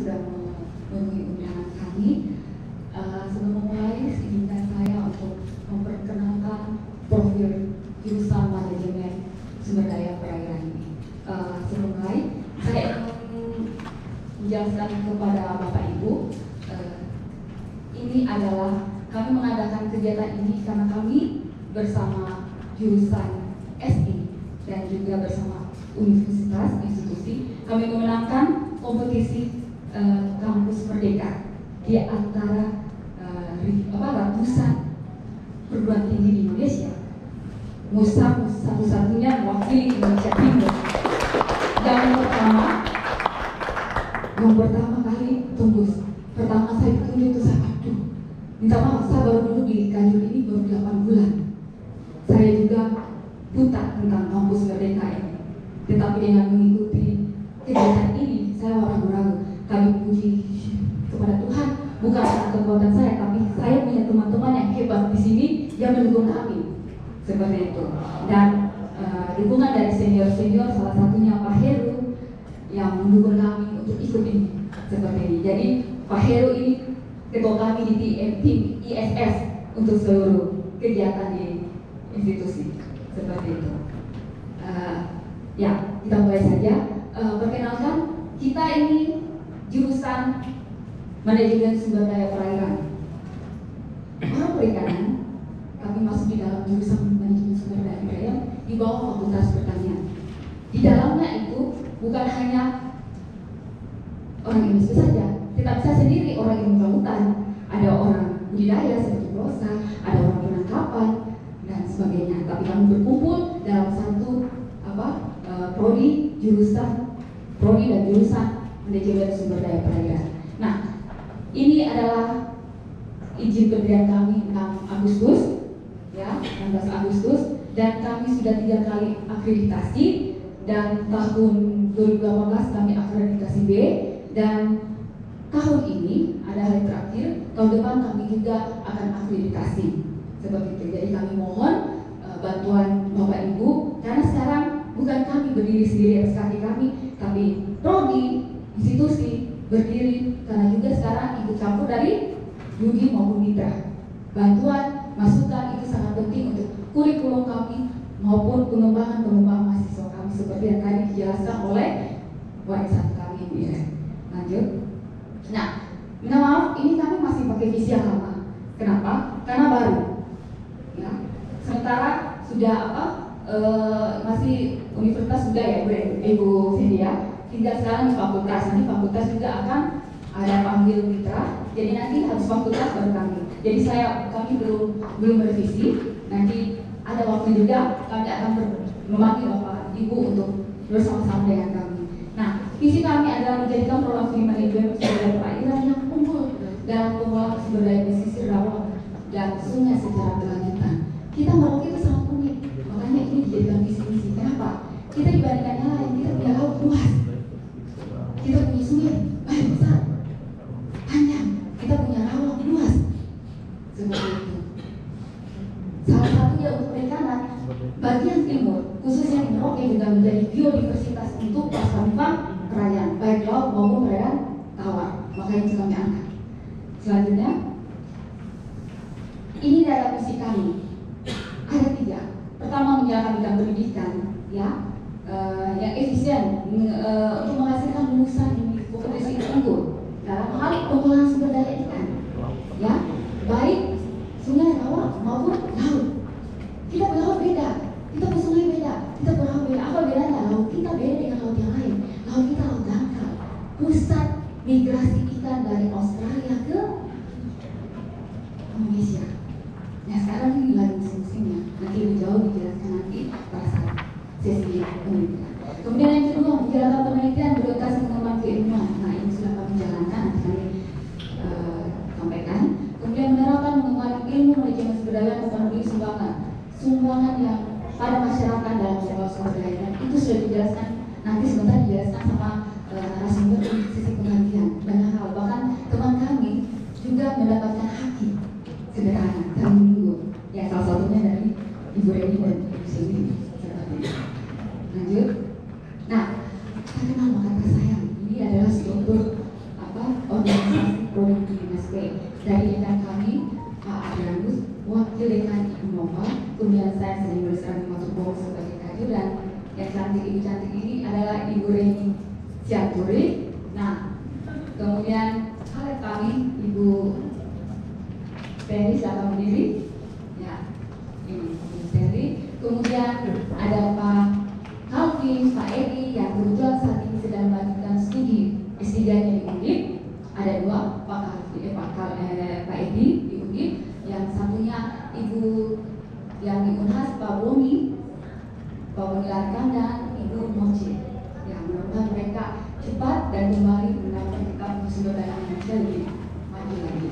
sudah memenuhi undangan kami. Sebelum memulai, izinkan saya untuk memperkenalkan profil jurusan manajemen sumber daya perairan ini. Sebelum mulai, saya ingin menjelaskan kepada Bapak Ibu, ini adalah kami mengadakan kegiatan ini karena kami bersama jurusan SI dan juga bersama universitas institusi kami memenangkan kompetisi kampus merdeka di antara ratusan perguruan tinggi di Indonesia. Musab satu-satunya mewakili Indonesia Timur. Yang pertama kali tembus. Pertama saya ditunjuk itu saya minta maaf, saya baru duduk di kantor ini baru 8 bulan. Saya juga buta tentang kampus merdeka ini. Tetapi dengan mengikuti kegiatan ini, saya ragu-ragu. Kami puji kepada Tuhan, bukan karena kekuatan saya, tapi saya punya teman-teman yang hebat di sini yang mendukung kami. Seperti itu. Dan dukungan dari senior-senior, salah satunya Pak Heru yang mendukung kami untuk ikut ini. Seperti ini. Jadi Pak Heru ini ketua kami di tim ISS untuk seluruh kegiatan di institusi. Seperti itu. Ya, kita mulai saja. Perkenalkan, kita ini jurusan manajemen sumber daya perairan. Orang perikanan, kami masuk di dalam jurusan manajemen sumber daya perairan di bawah Fakultas Pertanian. Di dalamnya itu bukan hanya orang Indonesia saja, tetapi saya sendiri orang ilmu kelautan, ada orang budidaya seperti prosa, ada orang penangkapan dan sebagainya. Tapi kami berkumpul dalam satu prodi dan jurusan manajemen sumber daya perairan. Nah, ini adalah izin berdirian kami 6 Agustus, ya, 16 Agustus, dan kami sudah 3 kali akreditasi, dan tahun 2018 kami akreditasi B, dan tahun ini ada hari terakhir, tahun depan kami juga akan akreditasi. Seperti itu. Jadi kami mohon bantuan Bapak Ibu, karena sekarang bukan kami berdiri sendiri atas kaki kami, tapi prodi, institusi berdiri karena juga sekarang ikut campur dari Yudi maupun mitra. Bantuan, masukan itu sangat penting untuk kurikulum kami maupun pengembangan mahasiswa kami seperti yang tadi dijelaskan oleh WS1 kami, Bu ya. Lanjut. Nah, minta maaf, ini kami masih pakai visi yang lama. Kenapa? Karena baru. Ya. Sementara sudah masih universitas sudah ya, Ibu Cynthia. Tinggal sekarang di fakultas. Nanti fakultas juga akan ada panggil mitra. Jadi nanti harus fakultas baru kami. Jadi kami belum bervisi. Nanti ada waktu juga kami akan memanggil Bapak Ibu untuk bersama-sama dengan kami. Nah, visi kami adalah menjadikan program manajemen sumber daya perairan yang unggul dalam pengelolaan sumber daya pesisir, rawa dan sungai secara berkelanjutan. Kita Merauke itu sangat unik, makanya ini dijadikan visi-misi. Kenapa? Kita dibandingkan yang lain, kita punya laut luas, kita punya sungai banyak besar, panjang, kita punya rawa luas, seperti itu. Salah satunya untuk perikanan, bagian timur, khususnya di Merauke juga menjadi biodiversitas untuk pasar perairan, baik laut maupun perairan tawar. Makanya itu kami angkat. Selanjutnya, ini dalam misi kami. Ada 3. Pertama, menjalankan bidang pendidikan, ya, yang efisien untuk menghasilkan lulusan berkompetisi unggul dalam hal pengelolaan sumber daya ikan, ya, baik sungai, rawa maupun laut. Kita punya laut beda, kita punya sungai beda, kita punya rawa beda. Apa bedanya? Laut kita beda dengan laut yang lain. Laut kita laut dangkal, pusat migrasi ikan dari Australia ke Indonesia. Nah, sekarang ini lagi musim-musimnya. Nanti lebih jauh dijelaskan nanti pada saat sesi penelitian. Kemudian yang kedua, menjalankan penelitian berorientasi pengembangan keilmuan. Nah, ini sudah kami jalankan, nanti kami sampaikan. Kemudian menerapkan mengembangkan ilmu manajemen sumber daya memenuhi sumbangan yang pada masyarakat dalam sebuah sumber daya. Itu sudah dijelaskan. Nanti sebentar dijelaskan sama narasumber di sisi penggantian. Banyak hal yang cantik, ibu cantik ini adalah Ibu Reni Cianturi. Nah, kemudian halo kami Ibu Ferry, silakan berdiri. Ya, ini Ibu Ferry. Kemudian ada Pak Kalvin, Pak Edi yang kebetulan saat ini sedang melanjutkan studi S3-nya di UNDIP. Ada dua, Pak Edi di UNDIP. Yang satunya Ibu yang di Unhas, Pak Boni Larkan, dan Ibu Moci. Ya, mudah-mudahan mereka cepat dan kembali menggunakan kitab sumber daya manusia lebih maju lagi.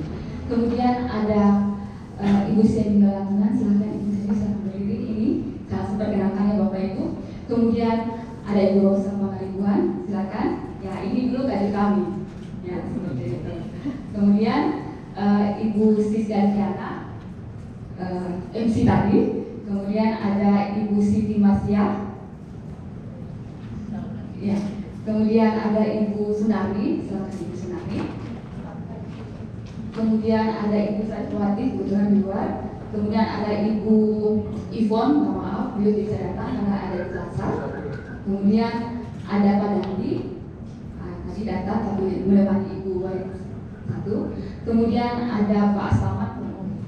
Kemudian ada Ibu Seni Galantunan, silahkan Ibu Seni silahkan berdiri. Ini saya perkenalkannya Bapak Ibu. Kemudian ada Ibu Rosa Pangaribuan, silakan. Ya, ini dulu kader kami. Ya, seperti itu. Kemudian Ibu Siska Diana, MC tadi. Kemudian ada Ibu Siti Masya. Ya. Kemudian ada Ibu Sunardi, silakan Ibu Sunardi. Kemudian ada Ibu Satwati, kebetulan di luar. Kemudian ada Ibu Ivon, mohon maaf, beliau bisa datang karena ada di Plaza. Kemudian ada Pak Dandi, tadi datang tapi menemani Ibu Wahid satu. Kemudian ada Pak Slamet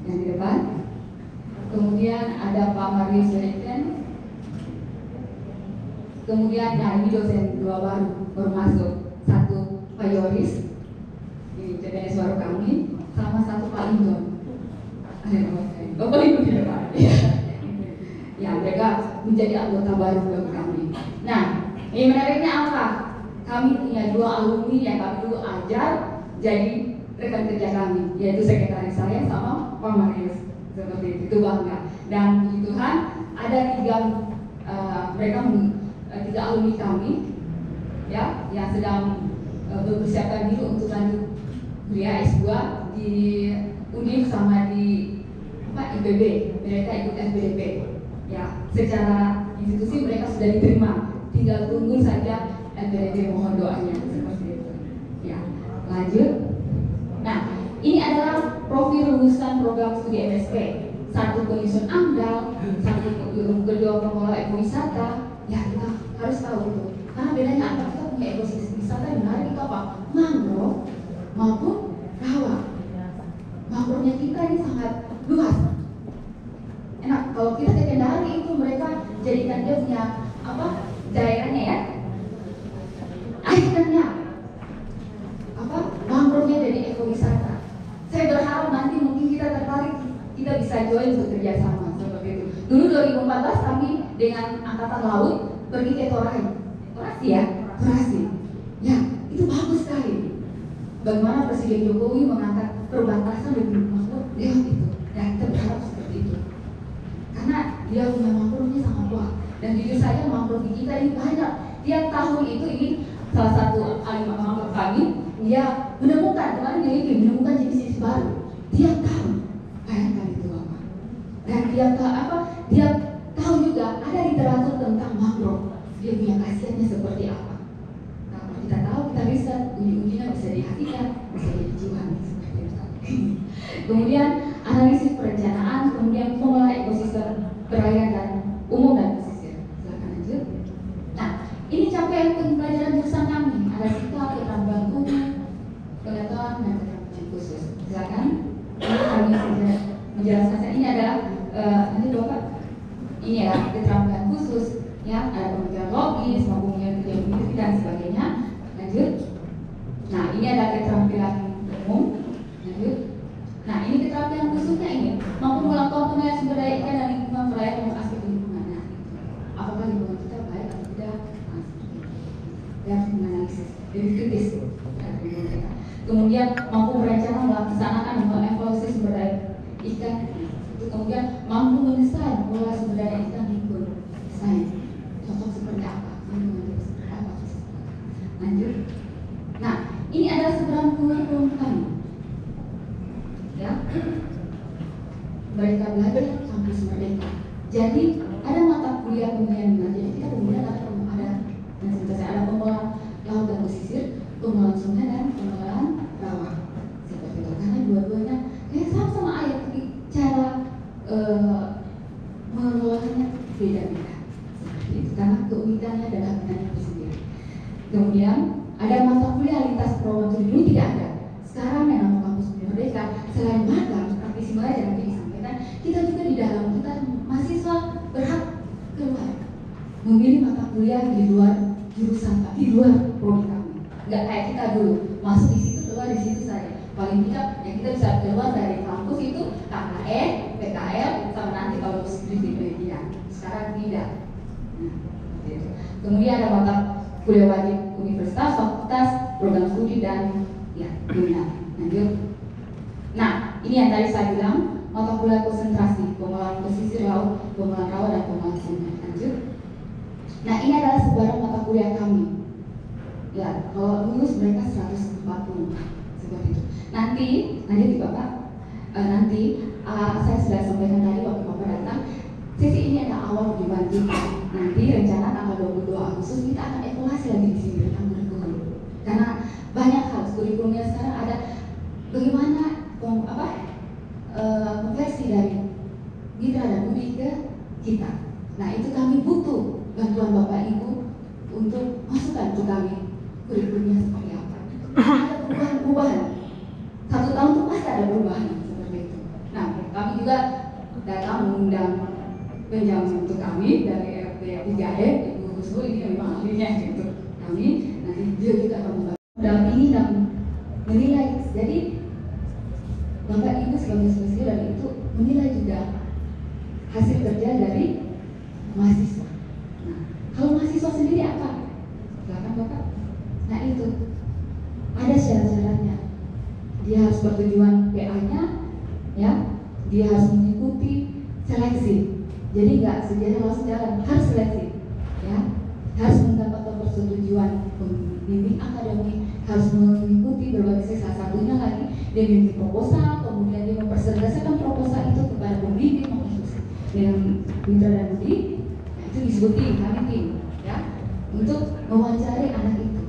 yang di depan. Kemudian ada Pak Marius Leken. Kemudian ini dosen dua baru masuk. Satu Pak Yoris, ini CPNS baru kami, sama satu Pak Lindon. Bapak Ibu di depan. Ya, mereka menjadi anggota baru bagi kami. Nah, ini menariknya apa? Kami punya dua alumni yang kami dulu ajar jadi rekan kerja kami, yaitu sekretaris saya sama Pak Marius. Seperti itu, bangga. Dan puji Tuhan ada tiga alumni kami ya yang sedang mempersiapkan diri untuk lanjut kuliah S2 di UNIF sama di IPB. Mereka ikut SBDP ya, secara institusi mereka sudah diterima, tinggal tunggu saja SBDP, mohon doanya seperti itu ya. Lanjut. Nah, ini adalah profil lulusan program studi MSP. Satu penyusun AMDAL, satu kedua pengelola ekowisata. Ya, kita harus tahu itu. Karena bedanya apa? Kita punya ekowisata yang menarik itu apa? Mangrove maupun rawa. Mangrove-nya kita ini sangat luas. Enak, kalau kita ke Kendari itu mereka jadikan dia punya apa? Daerahnya ya. Akhirnya apa? Mangrove-nya jadi ekowisata. Saya berharap nanti mungkin kita tertarik, kita bisa join untuk kerjasama seperti itu. Dulu 2014 kami dengan Angkatan Laut pergi ke Torasi ya, Torasi. Ya, itu bagus sekali. Bagaimana Presiden Jokowi mengangkat perbatasan dengan makhluk lewat itu. Ya, kita berharap seperti itu. Karena dia punya mangrove-nya sangat kuat. Dan jujur saja mangrove kita ini banyak. Tiap tahun itu ini salah satu ahli mangrove kami, dia menemukan jenis-jenis baru. Tiap tahun. Bayangkan itu Bapak. Dan dia tahu juga ada literatur tentang mangrove. Dia punya khasiatnya seperti apa. Nah, kalau kita tahu, kita riset, uji-ujinya bisa dihasilkan, bisa dijual seperti itu. Kemudian analisis perencanaan, kemudian pengelola ekosistem perairan dan umum dan pesisir. Silakan lanjut. Nah, ini capaian pembelajaran jurusan kami. Ada sikap, keterampilan umum, pengetahuan dan keterampilan khusus. Silakan. Ini kami menjelaskan. Ini adalah nanti Bapak. Ini ya keterampilan khusus. Ya, ada pemikiran logis, maupun kerja dan sebagainya. Lanjut. Nah, ini ada keterampilan umum. Lanjut. Nah, ini keterampilan khususnya ini mampu melakukan penilaian sumber daya ikan dan lingkungan perairan untuk aspek lingkungan. Nah, apakah lingkungan kita baik atau tidak? Dan menganalisis, jadi kritis. Kemudian mampu berencana melaksanakan dan mengevaluasi sumber daya ikan. Kemudian mampu mendesain pola sumber daya ikan lingkungan. Desain. Cocok seperti apa? Seperti apa? Lanjut. Nah, ini adalah seberang kurikulum kami. Ya, mereka belajar kampus merdeka. Jadi ada mata kuliah pemilihan minat. Jadi kita kemudian ada pengelolaan laut dan pesisir, pengelolaan sungai dan pengelolaan rawa. Seperti itu. Karena dua-duanya sama-sama air, tapi cara mengelolanya beda-beda. Karena keunikan realitas program studi dulu tidak ada. Sekarang yang nama kampus Merdeka, selain magang, praktisi mengajar yang disampaikan, kita juga di dalam, kita mahasiswa berhak keluar memilih mata kuliah di luar jurusan, di luar prodi kami. Nggak kayak kita dulu, masuk di situ, keluar di situ saja. Paling tidak yang kita bisa keluar dari kampus itu KKN, PKL, sama nanti kalau studi di media. Sekarang tidak. Nah, gitu. Kemudian ada mata kuliah wajib universitas, fakultas, program studi dan ya dunia. Lanjut. Nah, ini yang tadi saya bilang mata kuliah konsentrasi, pengelolaan pesisir laut, pengelolaan rawa dan pengelolaan sungai. Lanjut. Nah, ini adalah sebaran mata kuliah kami. Ya, kalau lulus mereka 140 seperti itu. Nanti, lanjut di Bapak. Saya sudah sampaikan tadi waktu Bapak datang. Sesi ini ada awal dilanjutkan. Nanti rencana tanggal 22 Agustus kita akan evaluasi lagi di sini tentang kurikulum. Karena banyak hal kurikulumnya sekarang ada bagaimana konversi dari mitra dan budi ke kita. Nah, itu kami butuh bantuan Bapak Ibu untuk masukkan ke kami kurikulumnya seperti apa. Ada perubahan-perubahan. 1 tahun itu pasti ada perubahan seperti itu. Nah, kami juga datang mengundang penjamin untuk kami dari RP3E, Ibu Husnu, ini memang ahlinya gitu. Kami nanti dia juga akan mendampingi dan menilai. Jadi Bapak Ibu sebagai spesial dari itu menilai juga hasil kerja dari mahasiswa. Nah, kalau mahasiswa sendiri apa? Silakan Bapak. Nah, itu ada syarat-syaratnya. Dia harus bertujuan PA-nya, ya. Dia harus mengikuti seleksi. Jadi nggak sejalan langsung jalan, harus seleksi, ya. Harus mendapatkan persetujuan pembimbing akademik, harus mengikuti berbagai sesi. Salah satunya lagi dia bikin proposal, kemudian dia mempresentasikan proposal itu kepada pembimbing dengan mitra dan budi. Nah, itu disebut tim, kami tim, ya, untuk mewawancari anak itu.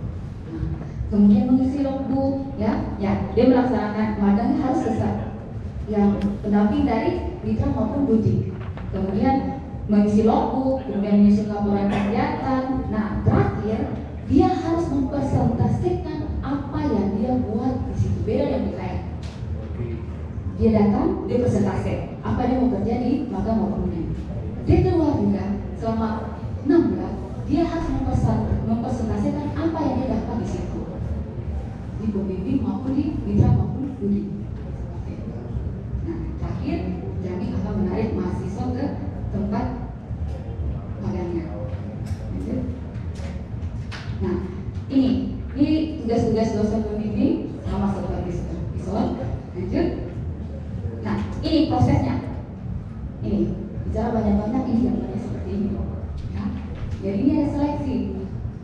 Nah, kemudian mengisi logbook, ya, dia melaksanakan magangnya harus selesai. Yang pendamping dari mitra maupun budi. Kemudian mengisi logbook, kemudian menyusun laporan kegiatan. Nah, terakhir dia harus mempresentasikan apa yang dia buat di situ. Beda dengan PKN. Dia datang, dia presentasi apa dia mau kerja di magang maupun unit. Dia keluar juga selama 6 bulan, dia harus mempresentasikan apa yang dia dapat di situ, di pembimbing maupun di mitra maupun budi. Nah, terakhir kami akan menarik mahasiswa ke tempat magangnya. Nah, ini tugas-tugas dosen pembimbing sama seperti supervisor. Lanjut. Nah, ini prosesnya. Ini bicara banyak-banyak, ini gambarnya seperti ini. Ya. Jadi ini ada seleksi.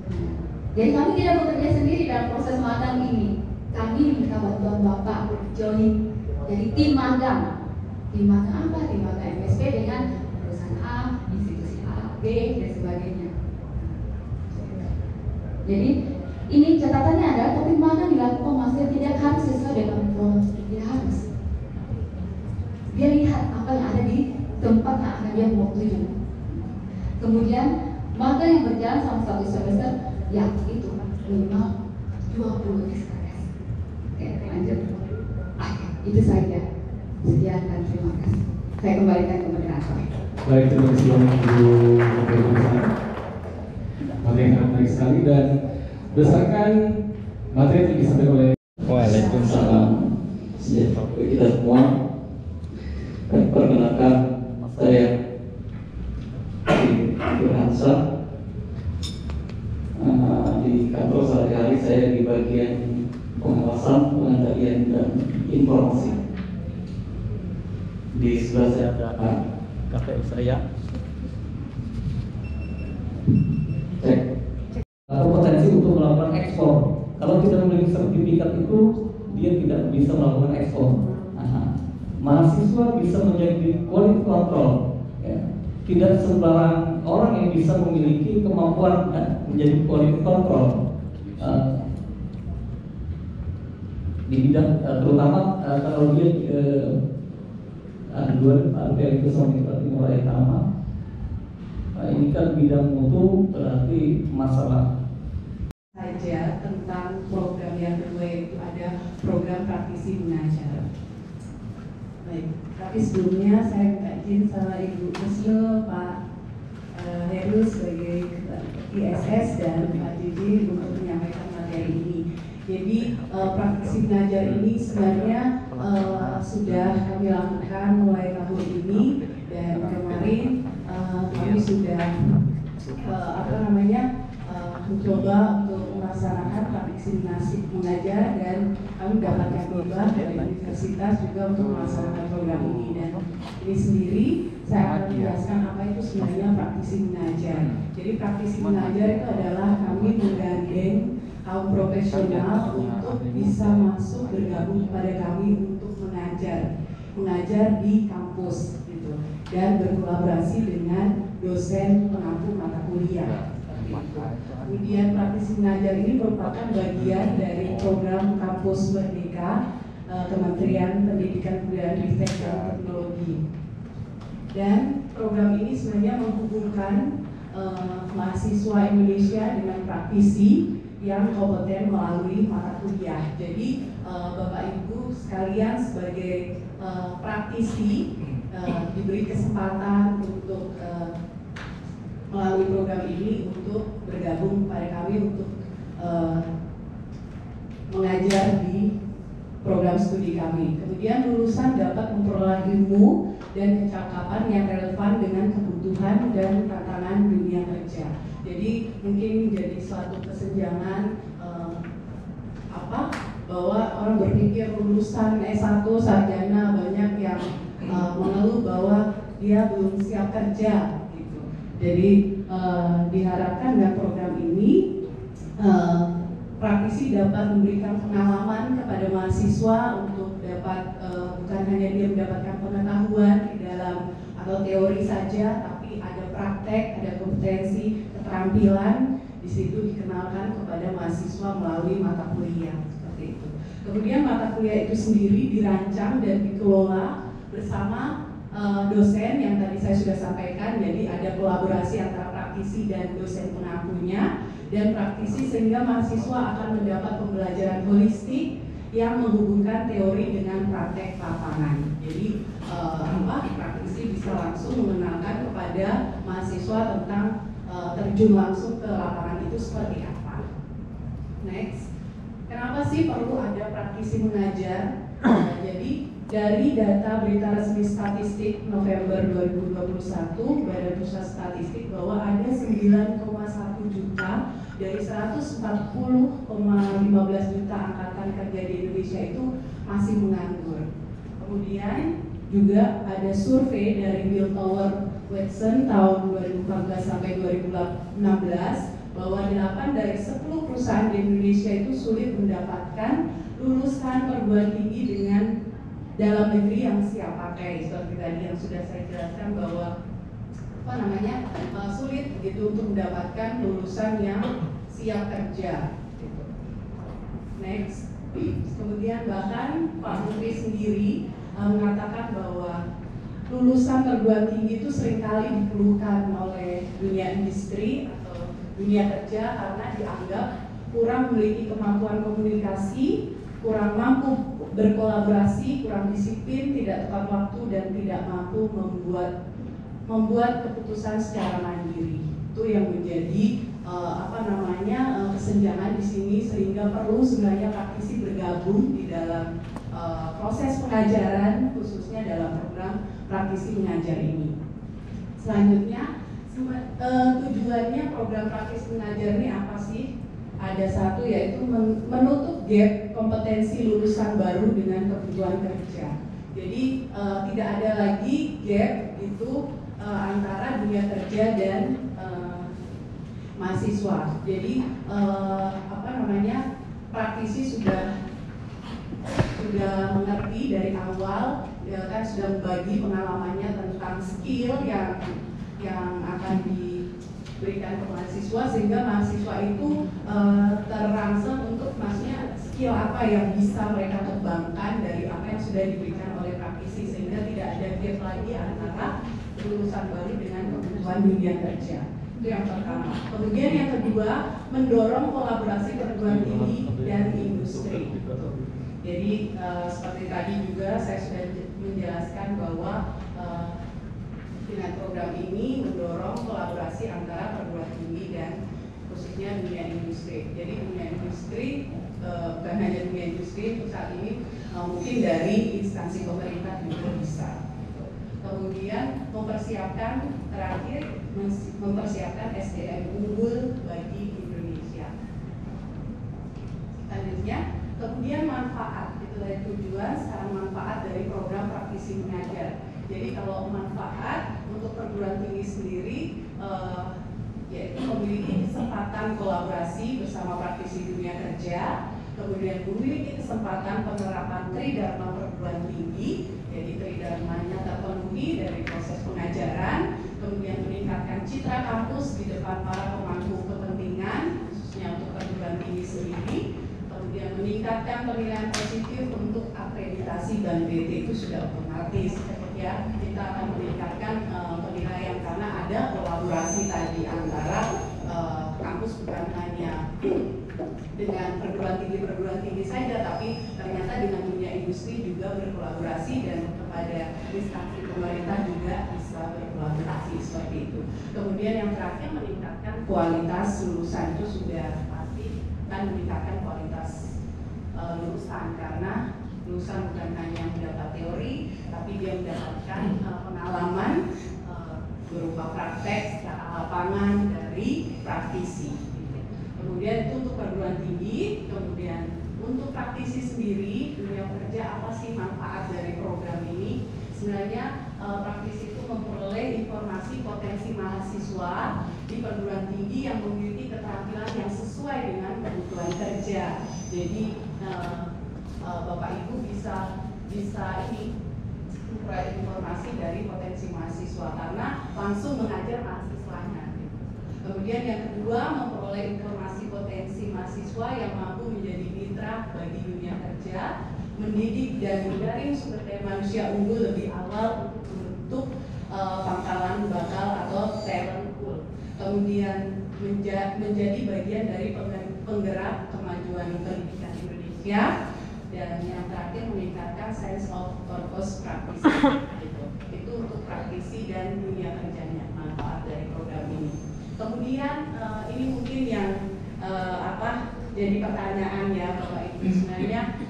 Nah, jadi kami tidak bekerja sendiri dalam proses magang ini. Kami minta bantuan Bapak join. Jadi tim magang. Tim magang apa? Tim magang MSP dengan perusahaan A, institusi A, B, dan sebagainya. Jadi ini catatannya adalah topik magang dilakukan maksudnya tidak harus sesuai dengan program studi, tidak harus. Dia lihat apa yang ada di tempat yang akan dia mau tuju. Kemudian magang yang berjalan selama 1 semester, ya itu minimal 20 SKS. Oke, lanjut. Itu saja. Sekian dan terima kasih. Saya kembalikan ke moderator. Baik, terima kasih banyak Bu Profesor. Materi yang menarik sekali dan berdasarkan materi yang disampaikan oleh Waalaikumsalam. Sejahtera kita semua. Perkenalkan saya Burhansa. Di kantor sehari-hari saya di bagian pengawasan, pengendalian dan informasi. Di sebelah saya ada KPU saya. Cek. Potensi untuk melakukan ekspor. Kalau tidak memiliki sertifikat itu, dia tidak bisa melakukan ekspor. Mahasiswa bisa menjadi quality control. Ya. Tidak sembarang orang yang bisa memiliki kemampuan menjadi quality control di bidang terutama kalau dia ada itu berarti mulai utama. Ini kan bidang mutu berarti masalah saja tentang program yang program praktisi mengajar. Baik, tapi sebelumnya saya minta izin sama Ibu Kusno, Pak Heru sebagai ISS dan Pak Jiji untuk menyampaikan materi ini. Jadi praktisi mengajar ini sebenarnya sudah kami lakukan mulai tahun ini, dan kemarin kami sudah mencoba untuk melaksanakan praktisi mengajar, dan kami mendapatkan hibah dari universitas juga untuk melaksanakan program ini. Dan ini sendiri saya akan menjelaskan apa itu sebenarnya praktisi mengajar. Jadi praktisi mengajar itu adalah kami menggandeng kaum profesional untuk bisa masuk bergabung kepada kami untuk mengajar di kampus gitu, dan berkolaborasi dengan dosen pengampu mata kuliah. Kemudian praktisi mengajar ini merupakan bagian dari program Kampus Merdeka Kementerian Pendidikan Kebudayaan Riset dan Teknologi. Dan program ini sebenarnya menghubungkan mahasiswa Indonesia dengan praktisi yang kompeten melalui mata kuliah. Jadi Bapak Ibu sekalian sebagai praktisi diberi kesempatan untuk melalui program ini untuk bergabung pada kami untuk mengajar di program studi kami. Kemudian lulusan dapat memperoleh ilmu dan kecakapan yang relevan dengan kebutuhan dan tantangan dunia kerja. Jadi mungkin menjadi suatu kesenjangan bahwa orang berpikir lulusan S1 sarjana banyak yang mengeluh bahwa dia belum siap kerja. Jadi diharapkan dengan program ini praktisi dapat memberikan pengalaman kepada mahasiswa untuk dapat bukan hanya dia mendapatkan pengetahuan di dalam atau teori saja, tapi ada praktek, ada kompetensi, keterampilan di situ dikenalkan kepada mahasiswa melalui mata kuliah seperti itu. Kemudian mata kuliah itu sendiri dirancang dan dikelola bersama dosen yang tadi saya sudah sampaikan. Jadi ada kolaborasi antara praktisi dan dosen pengampunya dan praktisi, sehingga mahasiswa akan mendapat pembelajaran holistik yang menghubungkan teori dengan praktek lapangan. Jadi praktisi bisa langsung mengenalkan kepada mahasiswa tentang terjun langsung ke lapangan itu seperti apa. Next, kenapa sih perlu ada praktisi mengajar? Jadi dari data Berita Resmi Statistik November 2021, Badan Pusat Statistik, bahwa ada 9,1 juta dari 140,15 juta angkatan kerja di Indonesia itu masih menganggur. Kemudian juga ada survei dari Bill Tower Watson tahun 2014 sampai 2016 bahwa 8 dari 10 perusahaan di Indonesia itu sulit mendapatkan lulusan perguruan tinggi dengan dalam negeri yang siap pakai. Seperti tadi yang sudah saya jelaskan bahwa sulit gitu untuk mendapatkan lulusan yang siap kerja gitu. Next, kemudian bahkan Pak Menteri sendiri mengatakan bahwa lulusan perguruan tinggi itu seringkali dikeluhkan oleh dunia industri atau dunia kerja karena dianggap kurang memiliki kemampuan komunikasi, kurang mampu berkolaborasi, kurang disiplin, tidak tepat waktu, dan tidak mampu membuat keputusan secara mandiri. Itu yang menjadi kesenjangan di sini, sehingga perlu sebenarnya praktisi bergabung di dalam proses pengajaran, khususnya dalam program praktisi mengajar ini. Selanjutnya, tujuannya program praktisi mengajar ini apa sih? Ada satu, yaitu menutup gap kompetensi lulusan baru dengan kebutuhan kerja. Jadi tidak ada lagi gap itu antara dunia kerja dan mahasiswa. Jadi praktisi sudah mengerti dari awal, ya kan, sudah membagi pengalamannya tentang skill yang akan diberikan ke mahasiswa, sehingga mahasiswa itu terangsang untuk maksudnya skill apa yang bisa mereka kembangkan dari apa yang sudah diberikan oleh praktisi, sehingga tidak ada gap lagi antara lulusan baru dengan kebutuhan dunia kerja. Itu yang pertama. Kemudian yang kedua, mendorong kolaborasi perguruan tinggi dan industri. Jadi seperti tadi juga saya sudah menjelaskan bahwa dengan program ini mendorong kolaborasi antara perguruan tinggi dan khususnya dunia industri. Jadi dunia industri bukan hanya dunia industri untuk saat ini, mungkin dari instansi pemerintah juga bisa. Kemudian mempersiapkan SDM unggul bagi Indonesia. Selanjutnya, kemudian manfaat, itu dari tujuan, sekarang manfaat dari program praktisi mengajar. Jadi kalau manfaat untuk perguruan tinggi sendiri, yaitu memiliki kesempatan kolaborasi bersama praktisi dunia kerja, kemudian memiliki kesempatan penerapan tridharma perguruan tinggi, jadi tridharmanya terpenuhi dari proses pengajaran, kemudian meningkatkan citra kampus di depan para pemangku kepentingan, khususnya untuk perguruan tinggi sendiri, kemudian meningkatkan penilaian positif untuk akreditasi BAN-PT itu sudah otomatis. Ya, kita akan meningkatkan penilaian karena ada kolaborasi tadi antara kampus bukan hanya dengan perguruan tinggi saja, tapi ternyata dengan dunia industri juga berkolaborasi dan kepada instansi pemerintah juga bisa berkolaborasi seperti itu. Kemudian yang terakhir meningkatkan kualitas lulusan, itu sudah pasti kan meningkatkan kualitas lulusan karena lulusan bukan hanya mendapat teori, tapi dia mendapatkan pengalaman berupa praktek secara lapangan dari praktisi. Kemudian itu untuk perguruan tinggi, kemudian untuk praktisi sendiri, dunia kerja apa sih manfaat dari program ini? Sebenarnya praktisi itu memperoleh informasi potensi mahasiswa di perguruan tinggi yang memiliki keterampilan yang sesuai dengan kebutuhan kerja. Jadi Bapak Ibu bisa memperoleh informasi dari potensi mahasiswa karena langsung mengajar mahasiswanya. Kemudian yang kedua, memperoleh informasi potensi mahasiswa yang mampu menjadi mitra bagi dunia kerja, mendidik dan menjaring sumber daya manusia unggul lebih awal untuk membentuk pangkalan bakal atau talent pool. Kemudian menjadi bagian dari penggerak kemajuan pendidikan Indonesia. Dan yang terakhir meningkatkan sense of purpose praktisi. Itu untuk praktisi dan dunia kerjanya, manfaat dari program ini. Kemudian ini mungkin yang jadi pertanyaan ya Bapak Ibu, sebenarnya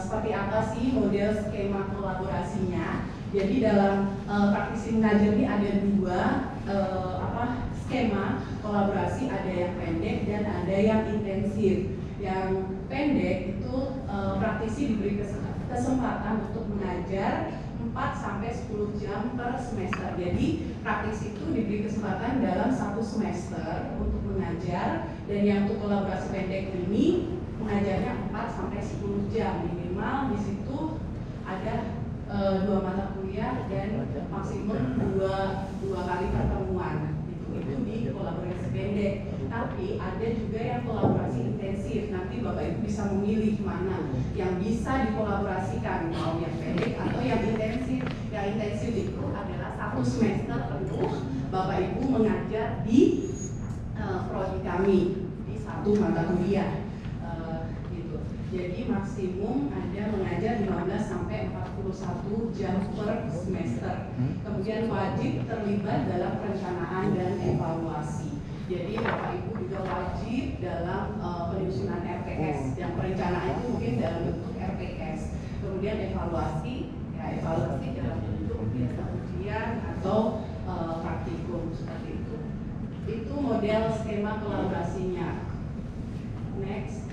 seperti apa sih model skema kolaborasinya? Jadi dalam praktisi mengajar ini ada dua skema kolaborasi, ada yang pendek dan ada yang intensif. Yang pendek itu praktisi diberi kesempatan untuk mengajar 4-10 jam per semester. Jadi praktisi itu diberi kesempatan dalam 1 semester untuk mengajar, dan yang untuk kolaborasi pendek ini mengajarnya 4-10 jam minimal. Di situ ada 2 mata kuliah dan maksimum 2 kali pertemuan. Itu di kolaborasi pendek. Tapi ada juga yang kolaborasi intensif. Nanti Bapak Ibu bisa memilih mana yang bisa dikolaborasikan, mau yang pendek atau yang intensif. Yang intensif itu adalah 1 semester penuh Bapak Ibu mengajar di prodi kami di 1 mata kuliah. Gitu. Jadi maksimum ada mengajar 15-41 jam per semester. Kemudian wajib terlibat dalam perencanaan dan evaluasi. Jadi Bapak Ibu juga wajib dalam penyusunan RPS, yang perencanaan itu mungkin dalam bentuk RPS. Kemudian evaluasi dalam bentuk ujian atau praktikum seperti itu. Itu model skema kolaborasinya. Next,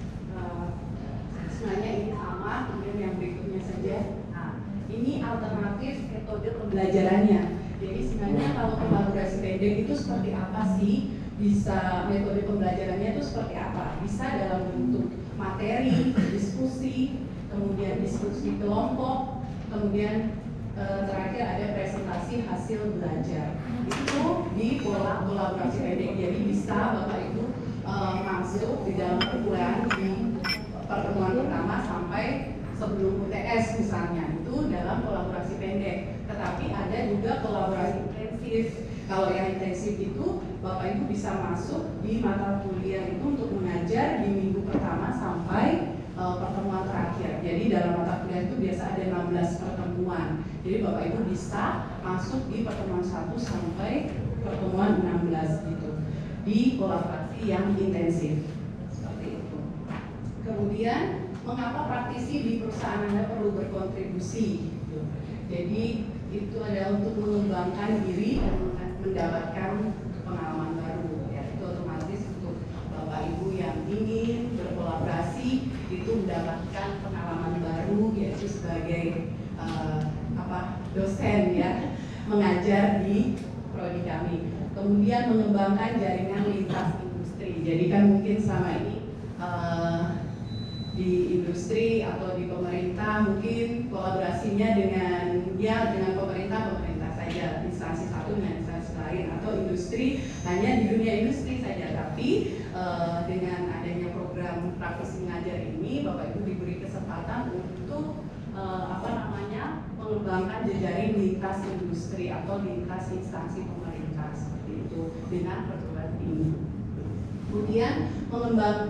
sebenarnya ini sama, kemudian yang berikutnya saja. Nah, ini alternatif metode pembelajarannya. Jadi sebenarnya kalau kolaborasi pendek itu seperti apa sih? Bisa metode pembelajarannya itu seperti apa? Bisa dalam bentuk materi, diskusi, kemudian diskusi kelompok, kemudian terakhir ada presentasi hasil belajar. Itu di pola kolaborasi pendek. Jadi bisa Bapak Ibu masuk di dalam pertemuan pertama sampai sebelum UTS misalnya, itu dalam kolaborasi pendek. Tetapi ada juga kolaborasi intensif. Kalau yang intensif itu Bapak Ibu bisa masuk di mata kuliah itu untuk mengajar di minggu pertama sampai pertemuan terakhir. Jadi dalam kuliah itu biasa ada 16 pertemuan. Jadi Bapak Ibu bisa masuk di pertemuan 1 sampai pertemuan 16 gitu, di kolaborasi yang intensif seperti itu. Kemudian mengapa praktisi di perusahaan Anda perlu berkontribusi gitu. Jadi itu adalah untuk mengembangkan diri dan mendapatkan pengalaman baru ya. Itu otomatis untuk Bapak Ibu yang ingin berkolaborasi itu mendapatkan pengalaman baru, yaitu sebagai dosen ya, mengajar di prodi kami. Kemudian mengembangkan jaringan lintas industri. Jadi kan mungkin selama ini di industri atau di pemerintah mungkin kolaborasinya dengan pemerintah saja, instansi satu dengan instansi lain, atau industri hanya di dunia industri saja. Tapi dengan adanya program praktisi mengajar ini, Bapak Ibu diberi kesempatan untuk mengembangkan jejaring lintas industri atau lintas instansi pemerintah seperti itu dengan perguruan tinggi. Kemudian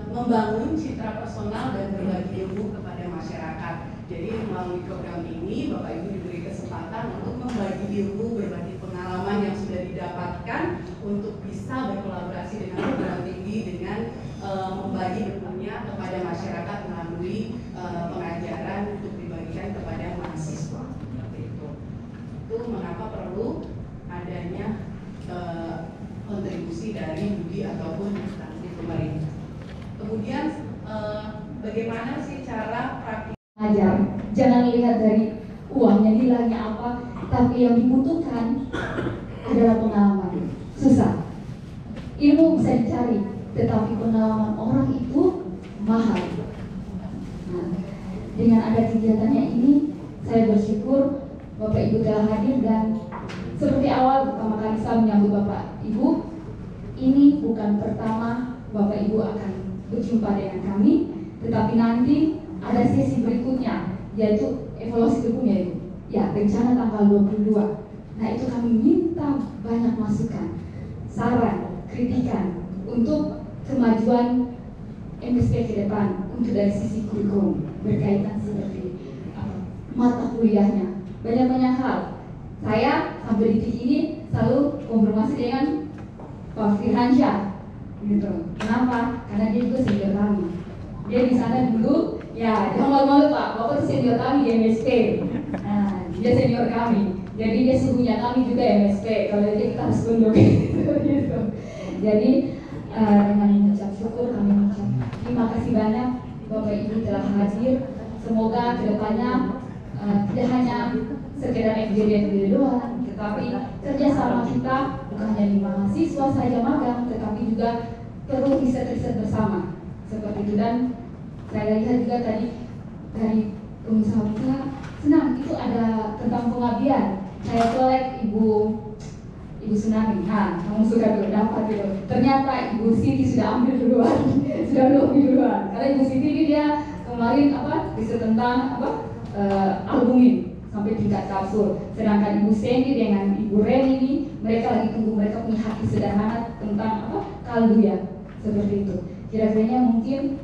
membangun citra personal dan berbagi ilmu kepada masyarakat. Jadi melalui program ini Bapak Ibu diberi kesempatan untuk membagi ilmu, berbagi pengalaman yang sudah didapatkan untuk bisa berkolaborasi dengan perguruan tinggi dengan membagi ilmunya kepada masyarakat melalui pengajaran untuk dibagikan kepada mahasiswa. Itu mengapa perlu adanya kontribusi dari BUDI ataupun instansi pemerintah. Kemudian bagaimana sih cara praktik mengajar? Jangan lihat dari uangnya, nilainya apa, tapi yang dibutuhkan adalah pengalaman. Susah, ilmu bisa dicari, tetapi pengalaman orang itu mahal. Nah, dengan ada kegiatannya ini, saya bersyukur Bapak Ibu telah hadir, dan seperti awal pertama kali saya menyambut Bapak Ibu, ini bukan pertama Bapak Ibu akan berjumpa dengan kami, tetapi nanti ada sesi berikutnya, yaitu evaluasi berikutnya itu. Ya, rencana tanggal 22. Nah, itu kami minta banyak masukan, saran, kritikan untuk kemajuan MSP ke depan, untuk dari sisi kurikulum berkaitan seperti mata kuliahnya. Banyak hal. Saya sampai detik ini selalu konfirmasi dengan Pak Firhansyah, gitu. Kenapa? Karena dia juga senior kami. Dia di sana dulu, ya jangan malu-malu Pak, Bapak itu senior kami di MSP. Nah, dia senior kami. Jadi dia suhunya kami juga MSP. Kalau dia kita harus tunduk, gitu. Jadi dengan mengucap syukur kami mengucap terima kasih banyak Bapak Ibu telah hadir. Semoga kedepannya tidak hanya sekedar FGD doang, tetapi kerjasama kita bukan hanya di mahasiswa saja magang, tetapi juga perlu riset-riset bersama seperti itu. Dan saya lihat juga tadi dari pengusaha-pengusaha senang itu ada tentang pengabdian. Saya kolek Ibu Tsunami, nah kamu suka tuh dapat gitu. Ternyata Ibu Siti sudah ambil duluan, sudah lebih duluan. Karena Ibu Siti ini dia kemarin riset tentang albumin sampai tingkat kapsul. Sedangkan Ibu Sandy dengan Ibu Ren ini mereka lagi tunggu, mereka punya hati sederhana tentang kaldu ya, seperti itu. Kira-kira mungkin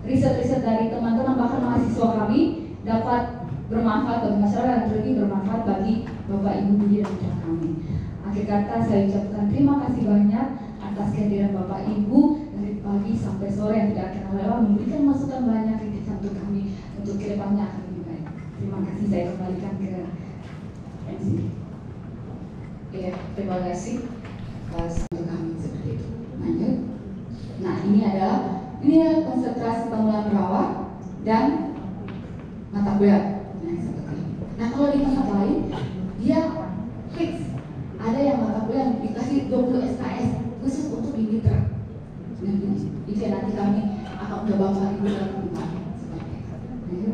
riset-riset dari teman-teman bahkan mahasiswa kami dapat bermanfaat bagi masyarakat dan lebih bermanfaat bagi Bapak Ibu Budi dan Putra kami. Akhir kata saya ucapkan terima kasih banyak atas kehadiran Bapak Ibu dari pagi sampai sore yang tidak kenal lelah, memberikan masukan banyak kritikan untuk kami untuk kedepannya akan lebih baik. Terima kasih, saya kembalikan ke MC. Ya, terima kasih untuk kami seperti itu. Lanjut. Nah, ini adalah konsentrasi pemula perawat dan mata kuliah. Nah, kalau di tempat lain dia fix. Ada yang mata kuliah dikasih 20 SKS khusus untuk di mitra. Itu yang nanti kami akan mencoba Bapak Ibu dalam tempat seperti itu.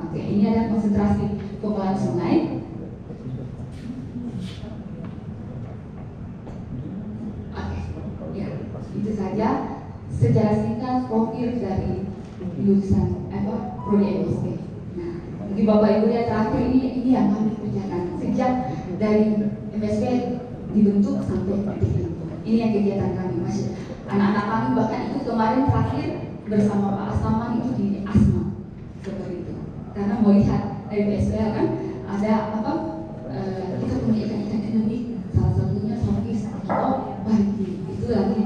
Oke, ini ada konsentrasi pengolahan sungai. Oke, ya itu saja secara singkat profil dari lulusan prodi MSP. Nah, bagi Bapak Ibu yang terakhir ini yang kami kerjakan sejak dari MSP dibentuk sampai detik ini. Ini yang kegiatan kami, Mas. Anak-anak kami bahkan ikut kemarin terakhir bersama Pak Asaman itu di Asma seperti itu. Karena melihat dari PSBL kan ada apa? Kita punya ikan-ikan endemik, salah satunya Songkis atau Bariki. Itu lagi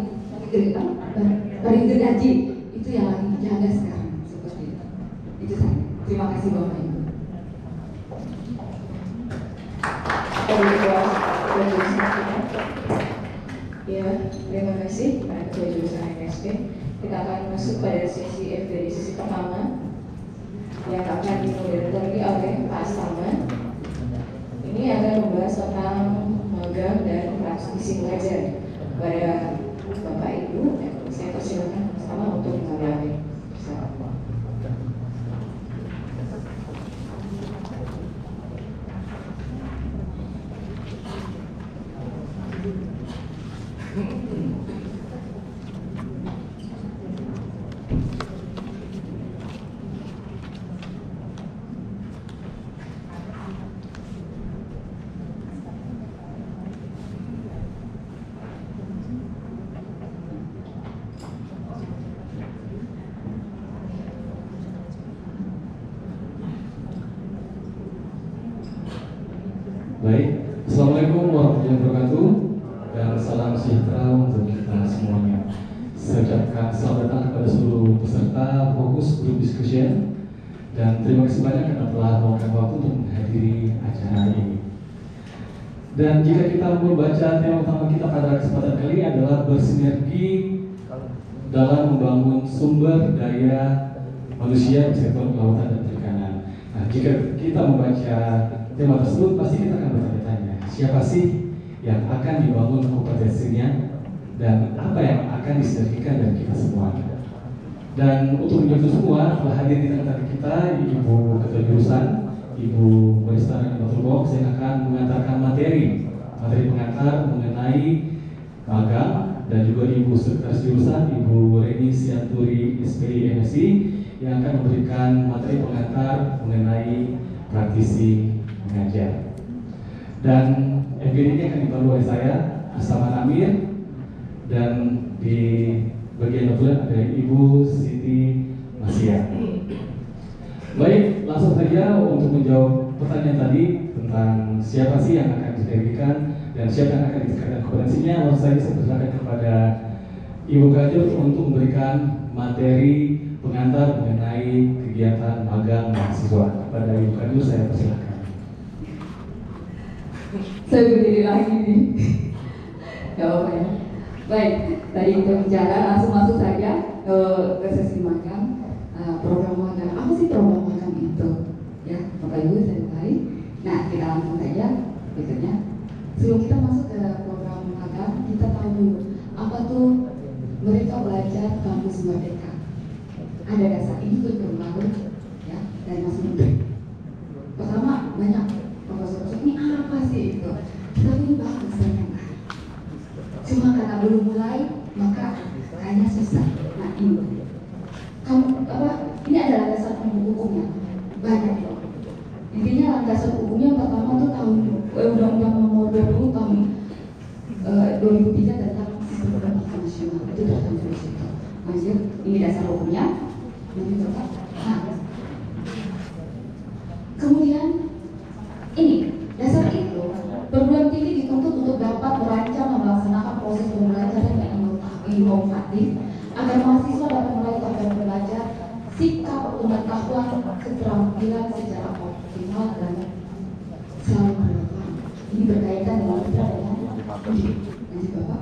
gergaji, itu yang lagi dijaga sekarang seperti itu. Itu saja. Terima kasih Bapak Ibu. Ya, terima kasih Pak Ketua Jurusan MSP. Kita akan masuk pada sesi FGD sesi pertama yang akan dimoderatori oleh Pak Asaman. Ini akan membahas tentang magang dan praktisi mengajar. Pada Bapak Ibu, saya persilakan sama untuk mengambil. Baik, Assalamualaikum warahmatullahi wabarakatuh dan salam sejahtera untuk kita semuanya. Saya ucapkan selamat datang kepada seluruh peserta fokus group discussion dan terima kasih banyak karena telah meluangkan waktu untuk menghadiri acara ini. Dan jika kita membaca tema utama kita pada kesempatan kali ini adalah bersinergi dalam membangun sumber daya manusia di sektor kelautan dan perikanan. Nah, jika kita membaca tema tersebut, pasti kita akan bertanya-tanya, siapa sih yang akan dibangun kompetensinya dan apa yang akan disinergikan dari kita semua. Dan untuk menjawab semua, telah hadir di tengah-tengah kita Ibu Ketua Jurusan, Ibu Barista Natul Box yang akan mengantarkan materi pengantar mengenai magang, dan juga Ibu Sekretaris Jurusan, Ibu Reni Sianturi SPI MSI yang akan memberikan materi pengantar mengenai praktisi mengajar. Dan FGD ini akan dibantu oleh saya, Asaman Amir, dan di bagian notulen ada Ibu Siti Masia. Baik, langsung saja untuk menjawab pertanyaan tadi tentang siapa sih yang akan disinergikan dan siapa yang akan ditingkatkan kompetensinya. Langsung saja saya persilakan kepada Ibu Kajur untuk memberikan materi pengantar mengenai kegiatan magang mahasiswa. Kepada Ibu Kajur saya persilakan. Saya berdiri lagi nih. Gak apa-apa ya. Baik, tadi kita bicara, langsung masuk saja ke sesi magang. Program magang, apa sih program magang itu? Ya, Bapak Ibu saya mulai. Nah, kita langsung saja berikutnya. Sebelum kita masuk ke program magang, kita tahu dulu apa tuh mereka belajar kampus merdeka. Ada dasar ini berpengaruh ya dari Mas Menteri. Pertama banyak profesor-profesor ini apa sih itu? Tapi ini bagus ternyata. Cuma karena belum mulai maka kayaknya susah. Nah ini kamu apa? Ini ada landasan hukumnya banyak loh. Intinya landasan hukumnya pertama tuh tahun Undang-Undang Nomor 20 tahun 2003 tentang sistem pendidikan nasional itu tercantum di situ. Lanjut, ini dasar hukumnya. Nah, kemudian ini dasar itu perguruan tinggi dituntut untuk dapat merancang dan melaksanakan proses pembelajaran yang inovatif agar mahasiswa dapat meraih target belajar, sikap, pengetahuan, keterampilan secara optimal dan selalu relevan. Ini berkaitan dengan mitra dengan nanti Bapak.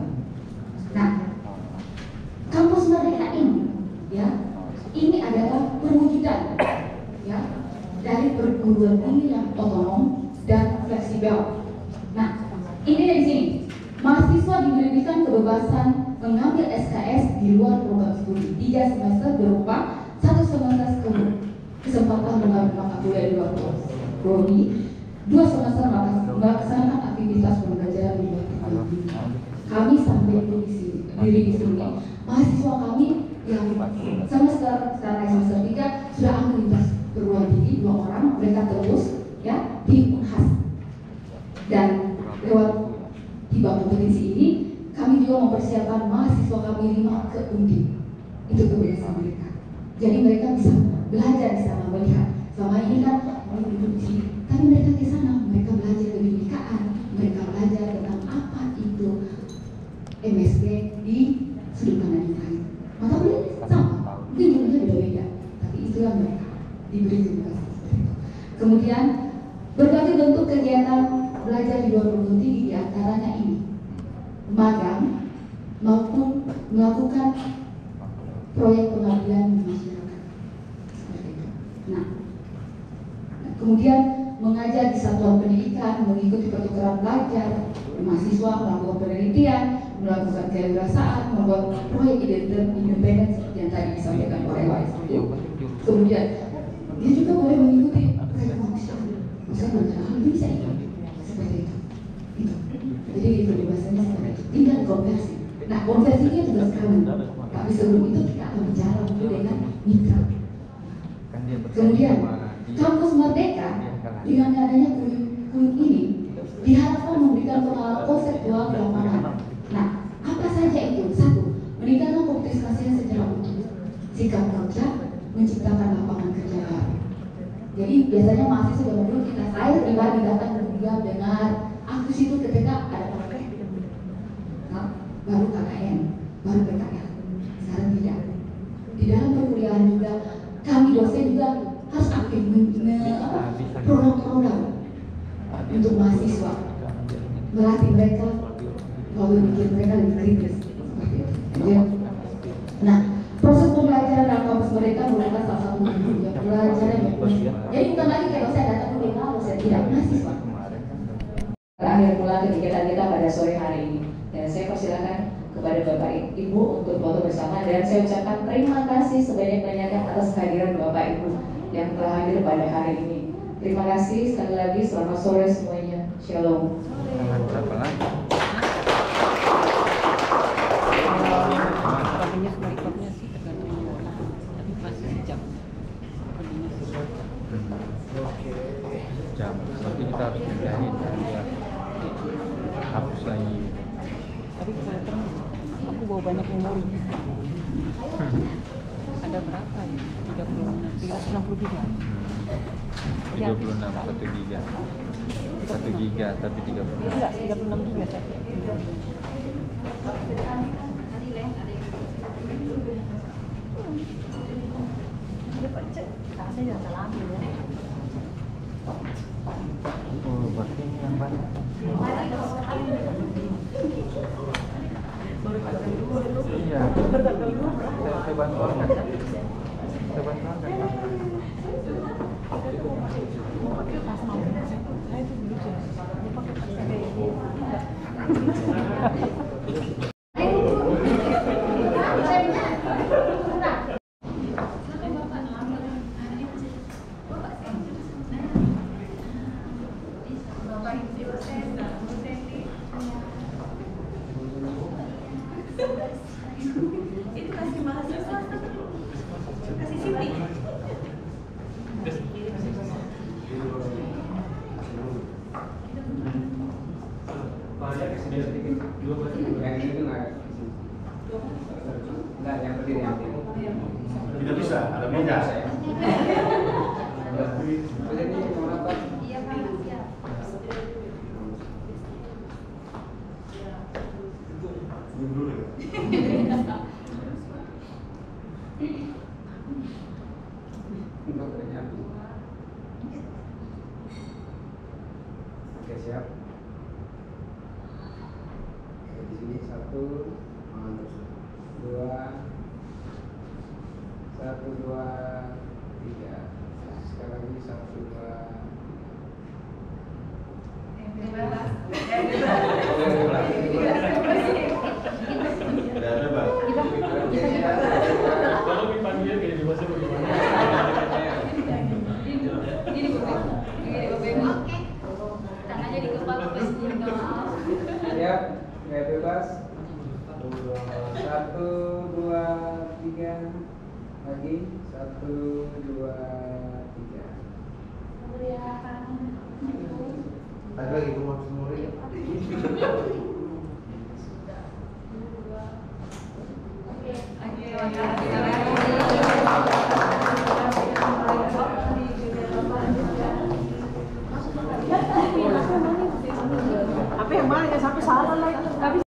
Nah, kampus merdeka ini, ya, ini adalah perwujudan, ya, dari perguruan tinggi yang otonom dan fleksibel. Nah, ini dari sini, mahasiswa diberikan kebebasan mengambil SKS di luar program studi 3 semester berupa 1 semester kesempatan mengambil mata kuliah di luar prodi, 2 semester melaksanakan aktivitas pembelajaran di luar prodi. Kami sampai di sini, mahasiswa kami yang semester 3 sudah ambil lintas perguruan tinggi 2 orang, mereka terus ya di Unhas. Dan lewat tiba kompetisi ini kami juga mempersiapkan mahasiswa kami 5 ke Undip. itu kebiasaan mereka. Jadi mereka bisa belajar di sana, melihat. Selama ini kan duduk di sini, tapi mereka ke sana, mereka belajar kebinekaan, mereka belajar tentang apa itu MSG di sudut pandang yang lain. Mata kuliah sama, mungkin jumlahnya beda-beda, tapi itulah mereka diberi edukasi seperti itu. Kemudian berbagai bentuk kegiatan belajar di luar perguruan tinggi, di antaranya ini magang maupun melakukan proyek pengabdian di masyarakat seperti itu. Nah, kemudian mengajar di satuan pendidikan, mengikuti pertukaran belajar, mahasiswa melakukan penelitian, melakukan kewirausahaan, membuat proyek independen seperti yang tadi disampaikan oleh Wais. Kemudian dia juga boleh mengikuti proyek manusia, hal bisa ikut seperti itu. Jadi kebebasannya seperti itu. Tinggal konversi. Nah, konversinya tugas kami. Tapi sebelum itu kita akan bicara dulu dengan mitra. Kemudian kampus Merdeka dengan adanya kurikulum ini diharapkan memberikan pengalaman konseptual di lapangan. Nah, apa saja itu? Satu, meningkatkan kompetisinya secara utuh, sikap kerja, menciptakan lapangan kerja baru. Jadi biasanya mahasiswa zaman dulu saya pribadi datang berdiam dengar aku situ ketika ada praktek, nah, baru KKN, baru PKL. Sekarang tidak. Di dalam perkuliahan juga kami dosen juga harus aktif program-program untuk mahasiswa, melatih mereka, lalu bikin mereka lebih kritis seperti itu. Nah, proses pembelajaran dalam kampus mereka merupakan salah satu pelajaran yang jadi bukan lagi kalau saya datang ke dengar, saya tidak mahasiswa. Terakhir pula kegiatan kita pada sore hari ini, dan saya persilakan kepada Bapak Ibu untuk foto bersama, dan saya ucapkan terima kasih sebanyak-banyaknya atas kehadiran Bapak Ibu yang telah hadir pada hari ini. Terima kasih sekali lagi, selamat sore semuanya. Shalom. Jam, berarti kita harus pindahin biar hapus lagi. Tapi kebetulan aku bawa banyak memori. Ada berapa ya? 363. 36, 1 giga. 1 giga tapi 36. Enggak, 36 giga saya. Oh, berarti yang banyak. Iya. Saya bantu angkat kan? Saya bantu angkat kan? Itu kasih mahasiswa, kasih sini. Yang ini tuh nggak yang berdiri yang ini. Tidak bisa, ada meja. Jadi mau apa? Iya Pak, siap. Dulu ya. Oke, siap. Di sini 1, 2, 3. Sekali lagi 1, 2. Kalau dipanggil kayak di masa bagaimana? Ini oke. Tangannya di kepala pas minta maaf. Siap, nggak bebas. 1, 2, 3. Lagi 1, 2, 3. Ada lagi rumah semuri. Oke. sampai salah lagi. Tapi